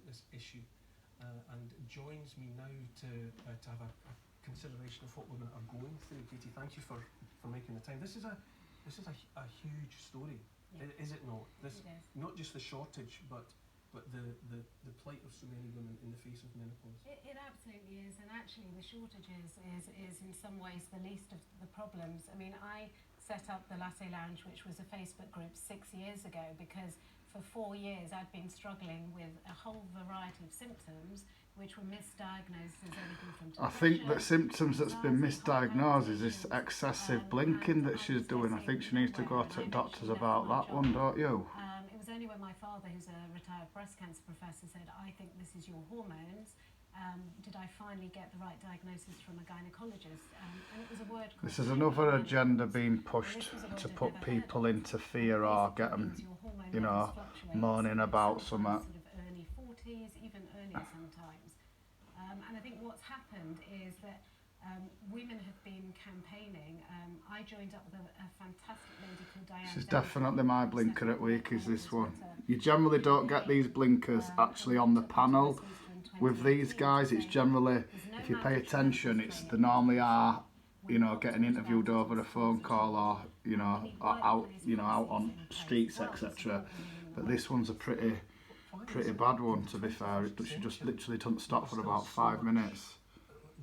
this issue, and joins me now to have a consideration of what women are going through. Katie, thank you for making the time. This is a huge story, is it not? This, it is. Not just the shortage, but the plight of so many women in the face of menopause. It absolutely is, and actually the shortages is in some ways the least of the problems. I mean, I set up the Latte Lounge, which was a Facebook group 6 years ago, because for 4 years I'd been struggling with a whole variety of symptoms which were misdiagnosed as everything from depression. I think the symptoms that's been misdiagnosed is this excessive blinking that she's doing. I think she needs to go to doctors about that one, don't you? It was only when my father, who's a retired breast cancer professor, said, I think this is your hormones, did I finally get the right diagnosis from a gynaecologist. And it was a word called... This is another agenda being pushed to put people into fear or get them, you know, moaning about something. Sort of early 40s, even earlier sometimes. And I think what's happened is that women have been campaigning. I joined up with a fantastic lady called Diane. This is definitely my blinker at week, is this one. You generally don't get these blinkers actually on the panel. With these guys, it's generally, if you pay attention, it's they normally are, you know, getting interviewed over a phone call or, you know, out on streets, etc. But this one's a pretty bad one, to be fair. She just literally doesn't stop for about 5 minutes.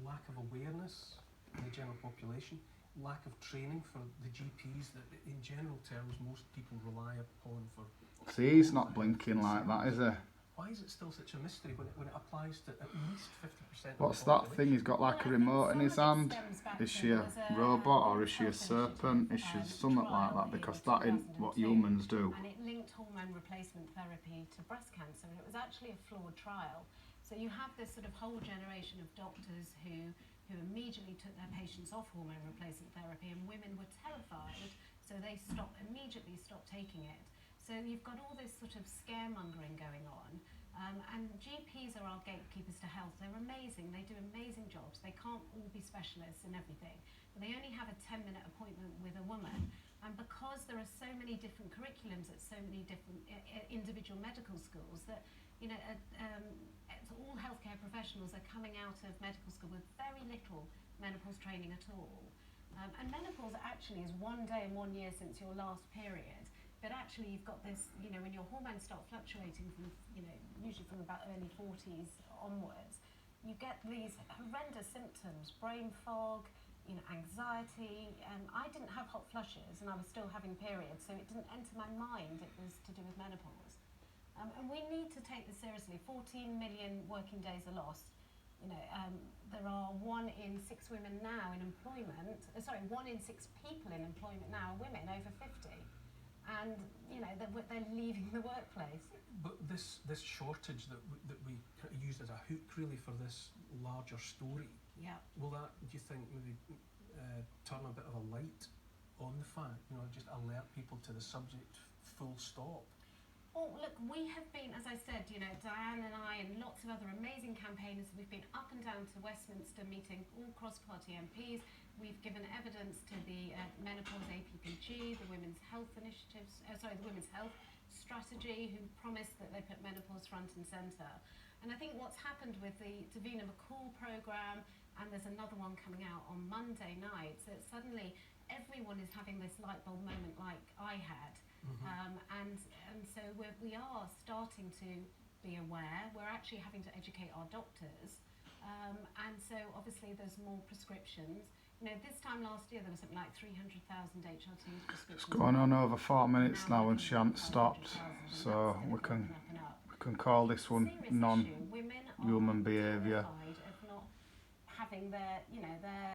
Lack of awareness in the general population, lack of training for the GPs that in general terms most people rely upon for... See, he's not blinking like that, is he? Why is it still such a mystery when it applies to at least 50%? What's that thing? He's got like a remote in his hand. Is she a robot or is she a serpent? Is she something like that? Because that ain't what humans do. And it linked hormone replacement therapy to breast cancer, and it was actually a flawed trial. So you have this sort of whole generation of doctors who immediately took their patients off hormone replacement therapy, and women were terrified, so they immediately stopped taking it. So you've got all this sort of scaremongering going on, and GPs are our gatekeepers to health. They're amazing, they do amazing jobs. They can't all be specialists in everything, but they only have a 10-minute appointment with a woman. And because there are so many different curriculums at so many different individual medical schools, that, you know, all healthcare professionals are coming out of medical school with very little menopause training at all. And menopause actually is 1 day and 1 year since your last period. But actually you've got this, you know, when your hormones start fluctuating from, you know, usually from about early 40s onwards, you get these horrendous symptoms, brain fog, you know, anxiety. I didn't have hot flushes and I was still having periods, so it didn't enter my mind it was to do with menopause. And we need to take this seriously. 14 million working days are lost. You know, there are 1 in 6 women now in employment, 1 in 6 people in employment now are women over 50. And, you know, they're leaving the workplace. But this shortage that we use as a hook really for this larger story, will that, do you think, maybe turn a bit of a light on the fact, you know, just alert people to the subject full stop? Well, look, we have been, as I said, you know, Diane and I and lots of other amazing campaigners, we've been up and down to Westminster meeting all cross-party MPs. We've given evidence to the Menopause APPG, the Women's Health Initiatives, the Women's Health Strategy, who promised that they put menopause front and centre. And I think what's happened with the Davina McCall programme, and there's another one coming out on Monday nights, that suddenly everyone is having this light bulb moment like I had. And so we are starting to be aware. We're actually having to educate our doctors. And so obviously there's more prescriptions. You know, this time last year there was something like 300,000 HRT prescriptions. It's going on over 4 minutes now and she hasn't stopped. So we can call this one non-human behaviour. Of not having their, you know, their